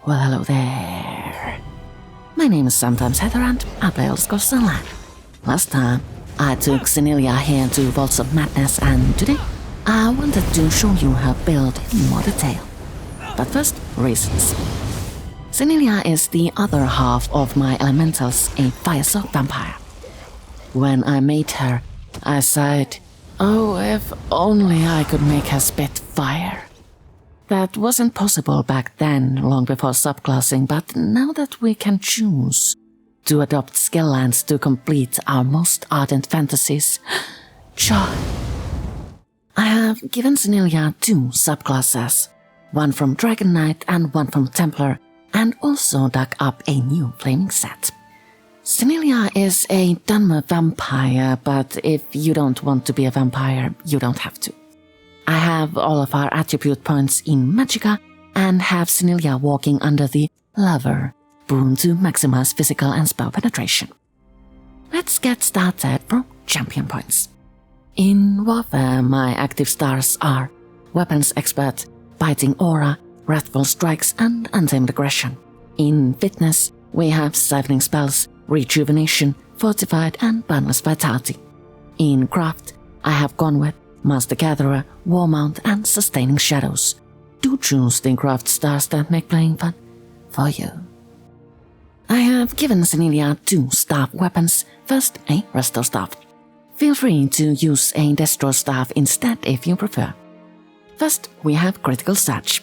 Well, hello there. My name is sometimes Heather and I play Old Scotch Online. Last time, I took Cinillia here to Vaults of Madness, and today, I wanted to show you her build in more detail. But first, reasons. Cinillia is the other half of my elementals, a Fire Sorc Vampire. When I made her, I sighed, oh, if only I could make her spit fire. That wasn't possible back then, long before subclassing, but now that we can choose to adopt skill lands to complete our most ardent fantasies, joy. I have given Cinillia 2 subclasses, one from Dragonknight and one from Templar, and also dug up a new flaming set. Cinillia is a Dunmer vampire, but if you don't want to be a vampire, you don't have to. I have all of our attribute points in Magicka and have Cinillia walking under the Lover Boon to maximize physical and spell penetration. Let's get started from champion points. In Warfare, my active stars are Weapons Expert, Biting Aura, Wrathful Strikes, and Untamed Aggression. In Fitness, we have Siphoning Spells, Rejuvenation, Fortified, and Boundless Vitality. In Craft, I have gone with Master Gatherer, Warmount, and Sustaining Shadows. Do choose the craft stars that make playing fun for you. I have given Cinillia 2 staff weapons, first a Restore Staff. Feel free to use a Destroy Staff instead if you prefer. First, we have Critical Surge.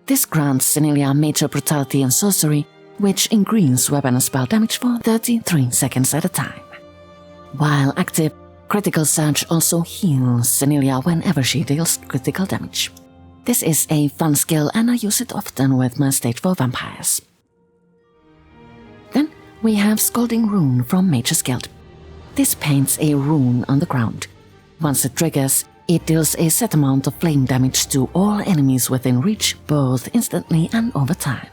This grants Cinillia Major Brutality and Sorcery, which increase weapon and spell damage for 33 seconds at a time. While active, Critical Surge also heals Cinillia whenever she deals critical damage. This is a fun skill and I use it often with my stage 4 vampires. Then we have Scalding Rune from Mage's Guild. This paints a rune on the ground. Once it triggers, it deals a set amount of flame damage to all enemies within reach, both instantly and over time.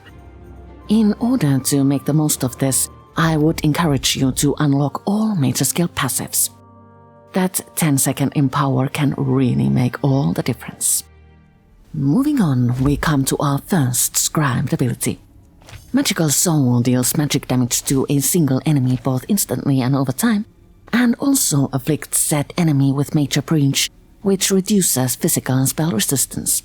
In order to make the most of this, I would encourage you to unlock all Mage's Guild passives. That 10-second Empower can really make all the difference. Moving on, we come to our first scribed ability. Magical Soul deals magic damage to a single enemy both instantly and over time, and also afflicts said enemy with Major Breach, which reduces physical and spell resistance.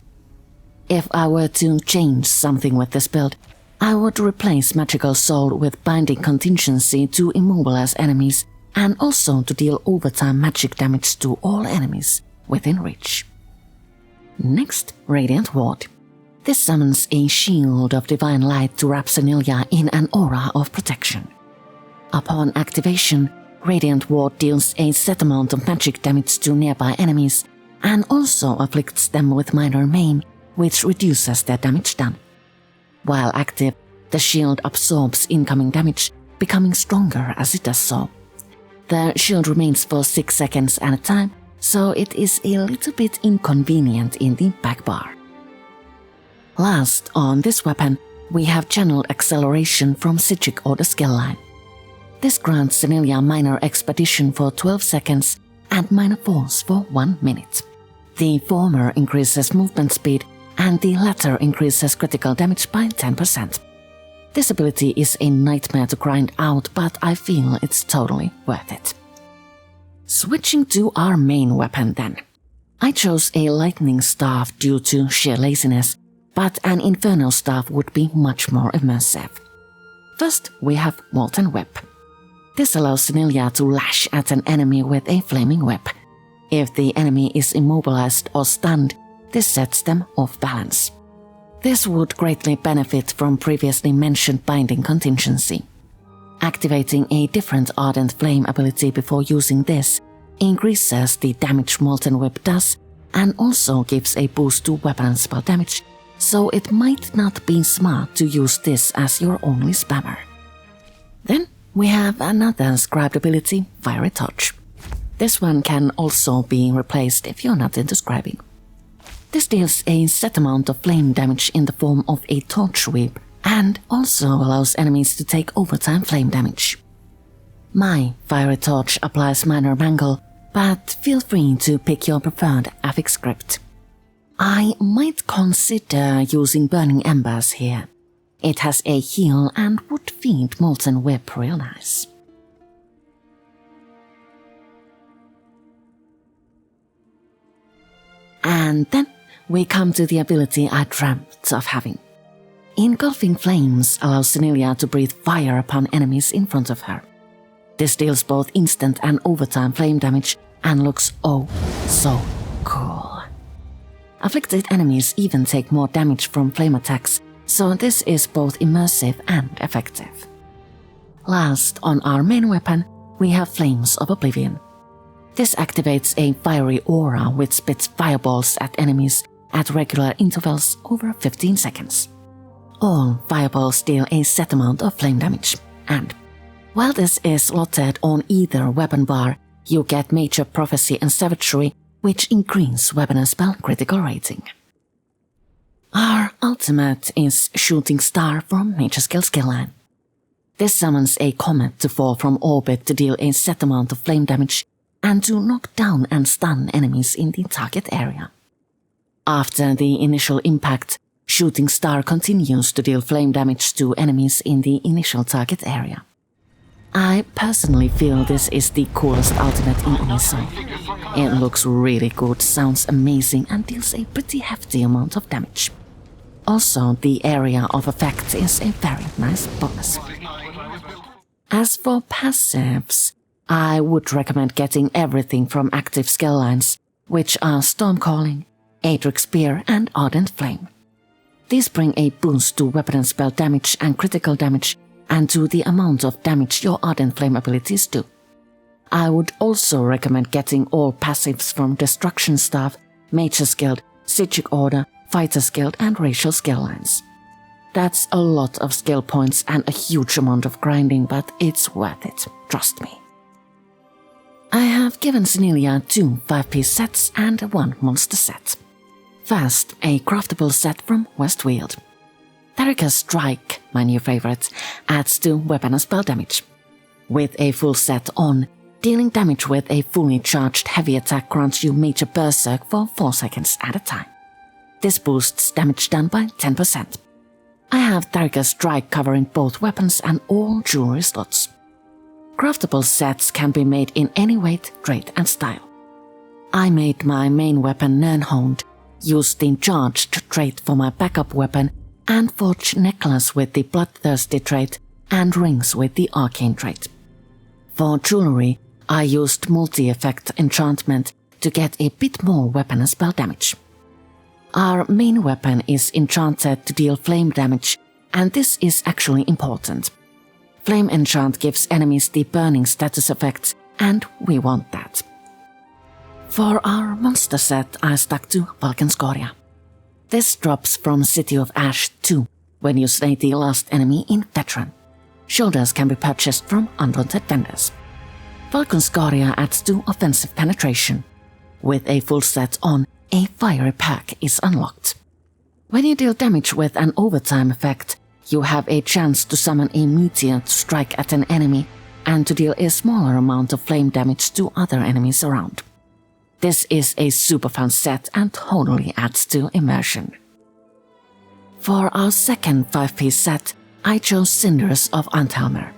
If I were to change something with this build, I would replace Magical Soul with Binding Contingency to immobilize enemies, and also to deal overtime magic damage to all enemies within reach. Next, Radiant Ward. This summons a shield of divine light to wrap Cinillia in an aura of protection. Upon activation, Radiant Ward deals a set amount of magic damage to nearby enemies, and also afflicts them with minor maim, which reduces their damage done. While active, the shield absorbs incoming damage, becoming stronger as it does so. The shield remains for 6 seconds at a time, so it is a little bit inconvenient in the back bar. Last on this weapon, we have Channeled Acceleration from Psijic Order skill line. This grants Cinillia Minor Expedition for 12 seconds and Minor Force for 1 minute. The former increases movement speed and the latter increases critical damage by 10%. This ability is a nightmare to grind out, but I feel it's totally worth it. Switching to our main weapon then. I chose a Lightning Staff due to sheer laziness, but an Inferno Staff would be much more immersive. First, we have Molten Whip. This allows Cinillia to lash at an enemy with a flaming whip. If the enemy is immobilized or stunned, this sets them off balance. This would greatly benefit from previously mentioned Binding Contingency. Activating a different Ardent Flame ability before using this increases the damage Molten Whip does and also gives a boost to weapon and spell damage, so it might not be smart to use this as your only spammer. Then we have another scribed ability, Fiery Touch. This one can also be replaced if you're not into scribing. This deals a set amount of flame damage in the form of a torch sweep and also allows enemies to take overtime flame damage. My Fiery Torch applies Minor Mangle, but feel free to pick your preferred affix script. I might consider using Burning Embers here. It has a heal and would feed Molten Whip real nice. And then we come to the ability I dreamt of having. Engulfing Flames allows Cinillia to breathe fire upon enemies in front of her. This deals both instant and overtime flame damage and looks oh so cool. Afflicted enemies even take more damage from flame attacks, so this is both immersive and effective. Last, on our main weapon, we have Flames of Oblivion. This activates a fiery aura which spits fireballs at enemies at regular intervals over 15 seconds. All fireballs deal a set amount of flame damage, and while this is slotted on either weapon bar, you get Major Prophecy and Savagery, which increase weapon and spell critical rating. Our ultimate is Shooting Star from Mage's Guild skill line. This summons a comet to fall from orbit to deal a set amount of flame damage and to knock down and stun enemies in the target area. After the initial impact, Shooting Star continues to deal flame damage to enemies in the initial target area. I personally feel this is the coolest ultimate in ESO. It looks really good, sounds amazing and deals a pretty hefty amount of damage. Also, the area of effect is a very nice bonus. As for passives, I would recommend getting everything from active skill lines, which are Stormcalling, Aedric Spear and Ardent Flame. These bring a boost to weapon and spell damage and critical damage, and to the amount of damage your Ardent Flame abilities do. I would also recommend getting all passives from Destruction Staff, Mage's Guild, Psijic Order, Fighter's Guild and Racial skill lines. That's a lot of skill points and a huge amount of grinding, but it's worth it, trust me. I have given Cinillia 2 5-piece sets and 1 monster set. First, a craftable set from Westfield. Tharika's Strike, my new favorite, adds to weapon and spell damage. With a full set on, dealing damage with a fully charged heavy attack grants you Major Berserk for 4 seconds at a time. This boosts damage done by 10%. I have Tharika's Strike covering both weapons and all jewelry slots. Craftable sets can be made in any weight, trait and style. I made my main weapon Nirnhound, used the Charged trait for my backup weapon, and forged necklace with the Bloodthirsty trait and rings with the Arcane trait. For jewelry, I used Multi-Effect Enchantment to get a bit more weapon and spell damage. Our main weapon is enchanted to deal flame damage, and this is actually important. Flame Enchant gives enemies the burning status effects, and we want that. For our monster set, I stuck to Valkenskoria. This drops from City of Ash 2 when you slay the last enemy in Veteran. Shoulders can be purchased from undaunted vendors. Valkenskoria adds to offensive penetration. With a full set on, a fiery perk is unlocked. When you deal damage with an overtime effect, you have a chance to summon a meteor to strike at an enemy and to deal a smaller amount of flame damage to other enemies around. This is a super fun set and totally adds to Immersion. For our second 5-piece set, I chose Cinders of Anthelmer.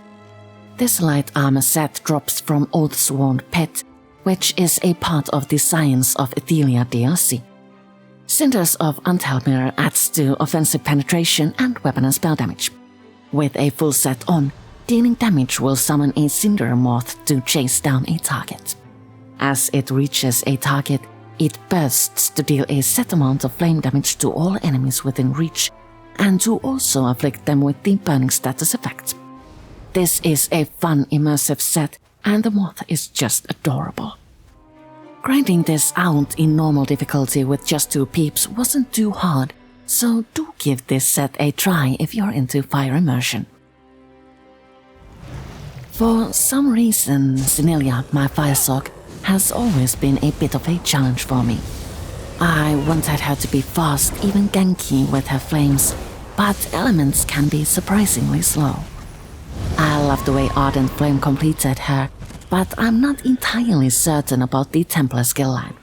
This light armor set drops from Oathsworn Pit, which is a part of the Science of Ethelia DLC. Cinders of Anthelmer adds to offensive penetration and weapon and spell damage. With a full set on, dealing damage will summon a Cinder Moth to chase down a target. As it reaches a target, it bursts to deal a set amount of flame damage to all enemies within reach, and to also afflict them with the burning status effect. This is a fun immersive set, and the moth is just adorable. Grinding this out in normal difficulty with just 2 peeps wasn't too hard, so do give this set a try if you're into Fire Immersion. For some reason, Cinillia, my Fire Sorc, has always been a bit of a challenge for me. I wanted her to be fast, even ganky with her flames, but elements can be surprisingly slow. I love the way Ardent Flame completed her, but I'm not entirely certain about the Templar skill line.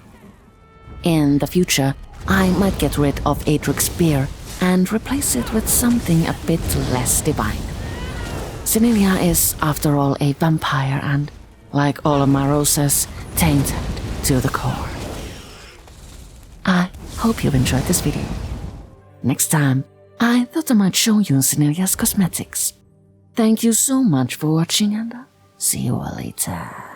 In the future, I might get rid of Aedric Spear and replace it with something a bit less divine. Cinillia is, after all, a vampire and, like all of my roses, tainted to the core. I hope you've enjoyed this video. Next time, I thought I might show you Cinillia's cosmetics. Thank you so much for watching and see you all later.